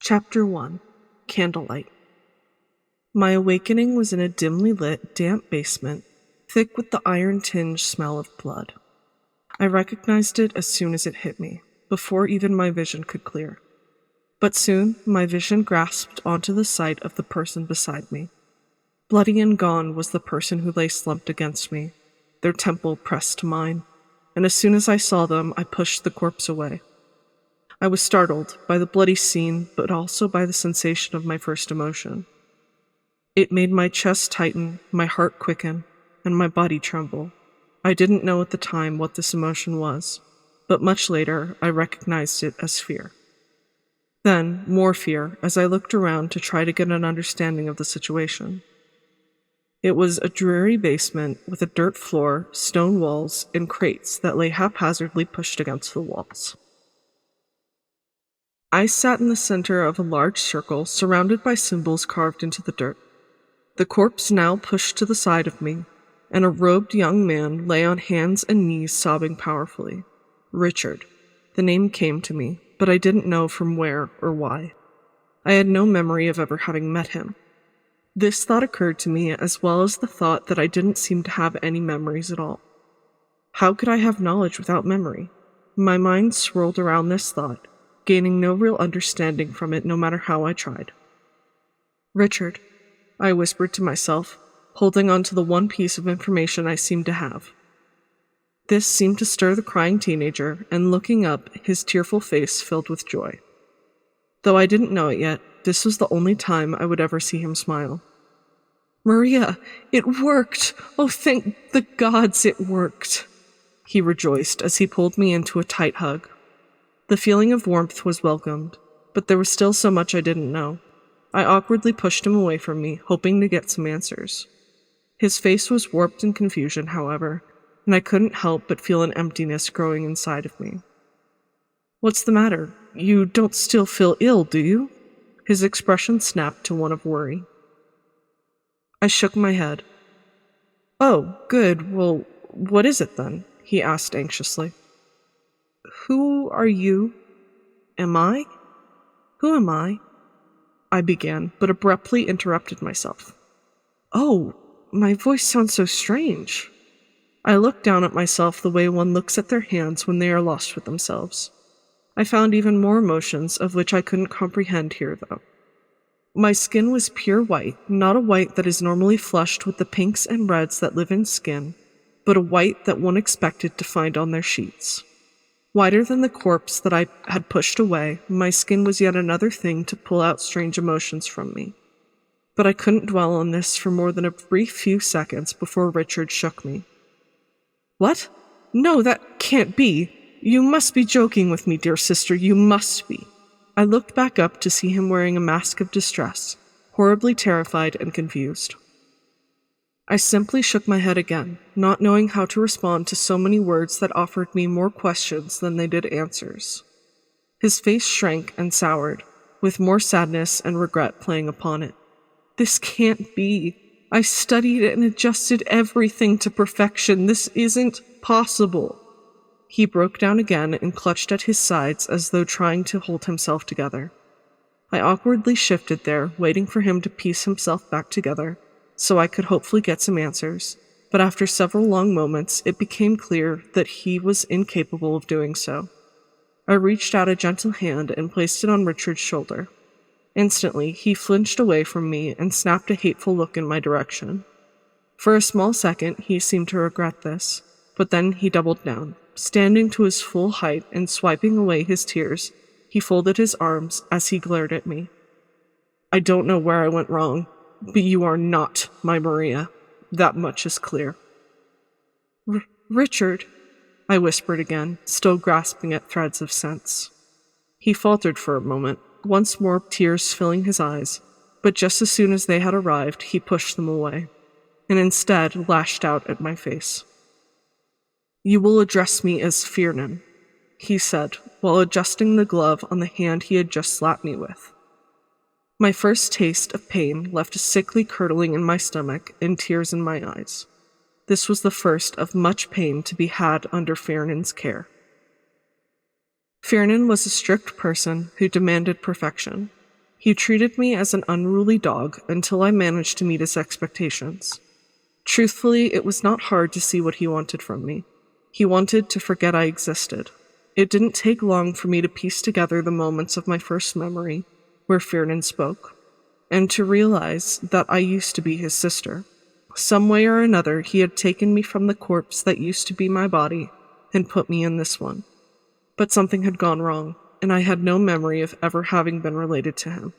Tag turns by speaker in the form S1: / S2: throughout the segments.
S1: Chapter 1 Candlelight. My awakening was in a dimly lit, damp basement, thick with the iron-tinged smell of blood. I recognized it as soon as it hit me, before even my vision could clear. But soon, my vision grasped onto the sight of the person beside me. Bloody and gone was the person who lay slumped against me, their temple pressed to mine, and as soon as I saw them, I pushed the corpse away. I was startled by the bloody scene, but also by the sensation of my first emotion. It made my chest tighten, my heart quicken, and my body tremble. I didn't know at the time what this emotion was, but much later I recognized it as fear. Then, more fear as I looked around to try to get an understanding of the situation. It was a dreary basement with a dirt floor, stone walls, and crates that lay haphazardly pushed against the walls. I sat in the center of a large circle surrounded by symbols carved into the dirt. The corpse now pushed to the side of me, and a robed young man lay on hands and knees sobbing powerfully. Richard. The name came to me, but I didn't know from where or why. I had no memory of ever having met him. This thought occurred to me as well as the thought that I didn't seem to have any memories at all. How could I have knowledge without memory? My mind swirled around this thought, gaining no real understanding from it no matter how I tried. Richard, I whispered to myself, holding on to the one piece of information I seemed to have. This seemed to stir the crying teenager, and looking up, his tearful face filled with joy. Though I didn't know it yet, this was the only time I would ever see him smile. Maria, it worked! Oh, thank the gods it worked! He rejoiced as he pulled me into a tight hug. The feeling of warmth was welcomed, but there was still so much I didn't know. I awkwardly pushed him away from me, hoping to get some answers. His face was warped in confusion, however, and I couldn't help but feel an emptiness growing inside of me. What's the matter? You don't still feel ill, do you? His expression snapped to one of worry. I shook my head. Oh, good. Well, what is it then? He asked anxiously. Who are you? Am I? Who am I? I began, but abruptly interrupted myself. Oh, my voice sounds so strange. I looked down at myself the way one looks at their hands when they are lost with themselves. I found even more emotions of which I couldn't comprehend here, though. My skin was pure white, not a white that is normally flushed with the pinks and reds that live in skin, but a white that one expected to find on their sheets. Whiter than the corpse that I had pushed away, my skin was yet another thing to pull out strange emotions from me. But I couldn't dwell on this for more than a brief few seconds before Richard shook me. What? No, that can't be. You must be joking with me, dear sister, you must be. I looked back up to see him wearing a mask of distress, horribly terrified and confused. I simply shook my head again, not knowing how to respond to so many words that offered me more questions than they did answers. His face shrank and soured, with more sadness and regret playing upon it. This can't be. I studied and adjusted everything to perfection. This isn't possible. He broke down again and clutched at his sides as though trying to hold himself together. I awkwardly shifted there, waiting for him to piece himself back together, so I could hopefully get some answers, but after several long moments, it became clear that he was incapable of doing so. I reached out a gentle hand and placed it on Richard's shoulder. Instantly, he flinched away from me and snapped a hateful look in my direction. For a small second, he seemed to regret this, but then he doubled down. Standing to his full height and swiping away his tears, he folded his arms as he glared at me. I don't know where I went wrong, but you are not my Maria. That much is clear. Richard, I whispered again, still grasping at threads of sense. He faltered for a moment, once more tears filling his eyes, but just as soon as they had arrived, he pushed them away, and instead lashed out at my face. You will address me as Fiernan, he said, while adjusting the glove on the hand he had just slapped me with. My first taste of pain left a sickly curdling in my stomach and tears in my eyes. This was the first of much pain to be had under Fiernan's care. Fiernan was a strict person who demanded perfection. He treated me as an unruly dog until I managed to meet his expectations. Truthfully, it was not hard to see what he wanted from me. He wanted to forget I existed. It didn't take long for me to piece together the moments of my first memory, where Fiernan spoke, and to realize that I used to be his sister. Some way or another, he had taken me from the corpse that used to be my body and put me in this one. But something had gone wrong, and I had no memory of ever having been related to him.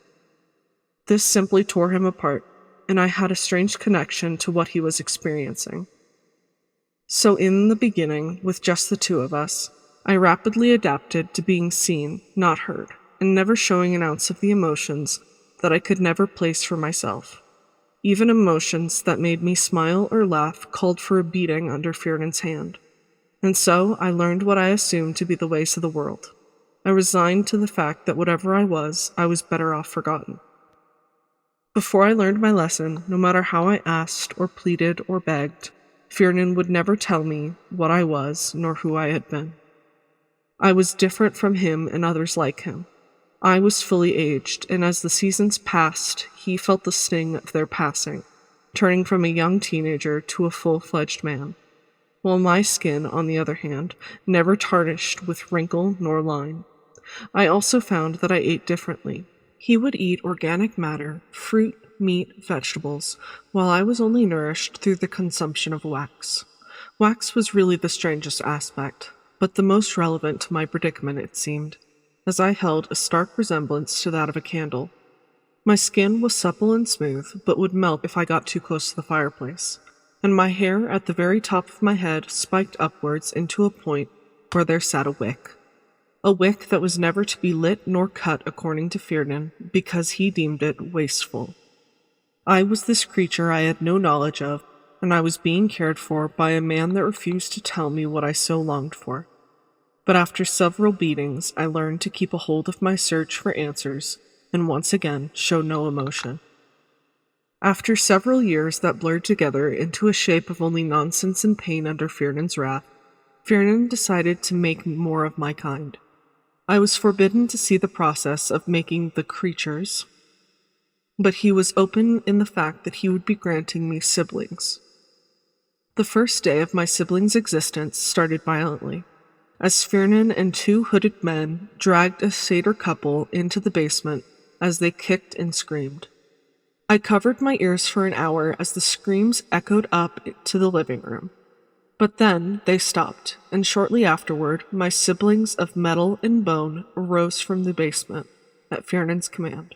S1: This simply tore him apart, and I had a strange connection to what he was experiencing. So in the beginning, with just the two of us, I rapidly adapted to being seen, not heard, and never showing an ounce of the emotions that I could never place for myself. Even emotions that made me smile or laugh called for a beating under Fiernan's hand. And so I learned what I assumed to be the ways of the world. I resigned to the fact that whatever I was better off forgotten. Before I learned my lesson, no matter how I asked or pleaded or begged, Fiernan would never tell me what I was nor who I had been. I was different from him and others like him. I was fully aged, and as the seasons passed, he felt the sting of their passing, turning from a young teenager to a full-fledged man, while my skin, on the other hand, never tarnished with wrinkle nor line. I also found that I ate differently. He would eat organic matter, fruit, meat, vegetables, while I was only nourished through the consumption of wax. Wax was really the strangest aspect, but the most relevant to my predicament, it seemed, as I held a stark resemblance to that of a candle. My skin was supple and smooth, but would melt if I got too close to the fireplace, and my hair at the very top of my head spiked upwards into a point where there sat a wick that was never to be lit nor cut according to Fiernan, because he deemed it wasteful. I was this creature I had no knowledge of, and I was being cared for by a man that refused to tell me what I so longed for. But after several beatings, I learned to keep a hold of my search for answers, and once again show no emotion. After several years that blurred together into a shape of only nonsense and pain under Fiernan's wrath, Fiernan decided to make more of my kind. I was forbidden to see the process of making the creatures, but he was open in the fact that he would be granting me siblings. The first day of my siblings' existence started violently, as Fiernan and two hooded men dragged a satyr couple into the basement as they kicked and screamed. I covered my ears for an hour as the screams echoed up to the living room. But then they stopped, and shortly afterward, my siblings of metal and bone arose from the basement, at Fiernan's command.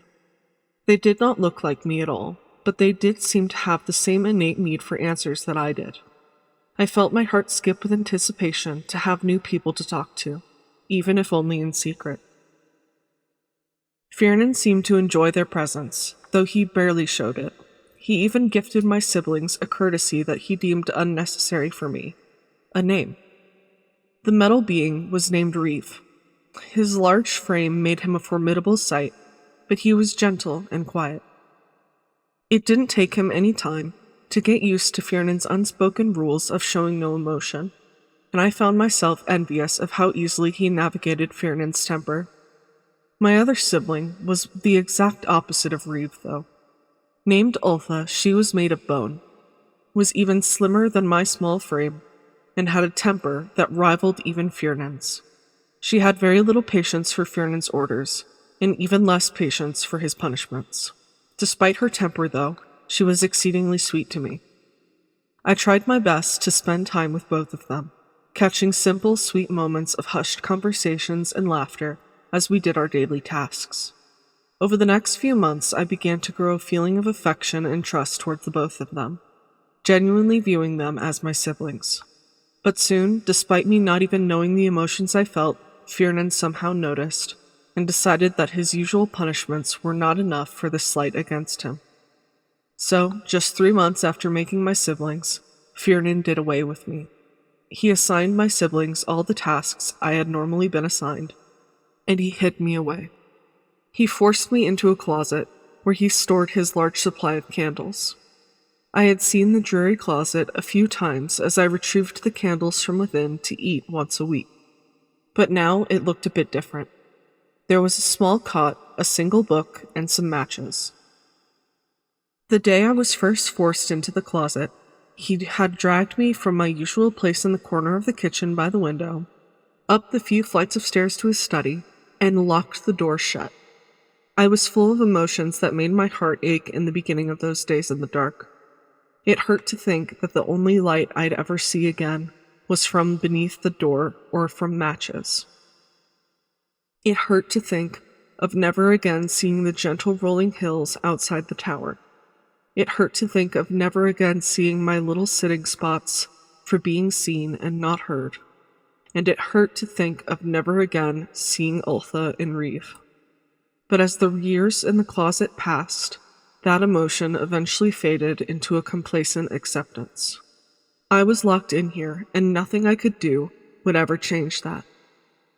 S1: They did not look like me at all, but they did seem to have the same innate need for answers that I did. I felt my heart skip with anticipation to have new people to talk to, even if only in secret. Fiernan seemed to enjoy their presence, though he barely showed it. He even gifted my siblings a courtesy that he deemed unnecessary for me: a name. The metal being was named Reeve. His large frame made him a formidable sight, but he was gentle and quiet. It didn't take him any time to get used to Fiernan's unspoken rules of showing no emotion, and I found myself envious of how easily he navigated Fiernan's temper. My other sibling was the exact opposite of Reeve, though. Named Ultha, she was made of bone, was even slimmer than my small frame, and had a temper that rivaled even Fiernan's. She had very little patience for Fiernan's orders, and even less patience for his punishments. Despite her temper, though, she was exceedingly sweet to me. I tried my best to spend time with both of them, catching simple, sweet moments of hushed conversations and laughter as we did our daily tasks. Over the next few months, I began to grow a feeling of affection and trust towards the both of them, genuinely viewing them as my siblings. But soon, despite me not even knowing the emotions I felt, Fiernan somehow noticed, and decided that his usual punishments were not enough for the slight against him. So, just 3 months after making my siblings, Fiernan did away with me. He assigned my siblings all the tasks I had normally been assigned, and he hid me away. He forced me into a closet where he stored his large supply of candles. I had seen the dreary closet a few times as I retrieved the candles from within to eat once a week. But now it looked a bit different. There was a small cot a single book, and some matches. The day I was first forced into the closet, he had dragged me from my usual place in the corner of the kitchen by the window, up the few flights of stairs to his study, and locked the door shut. I was full of emotions that made my heart ache in the beginning of those days in the dark. It hurt to think that the only light I'd ever see again was from beneath the door or from matches. It hurt to think of never again seeing the gentle rolling hills outside the tower. It hurt to think of never again seeing my little sitting spots for being seen and not heard. And it hurt to think of never again seeing Ultha and Reeve. But as the years in the closet passed, that emotion eventually faded into a complacent acceptance. I was locked in here, and nothing I could do would ever change that.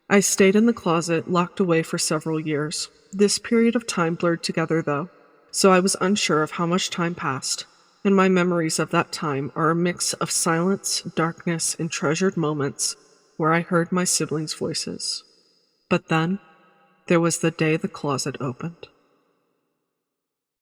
S1: I stayed in the closet, locked away for several years. This period of time blurred together, though, so I was unsure of how much time passed, and my memories of that time are a mix of silence, darkness, and treasured moments where I heard my siblings' voices. But then, there was the day the closet opened.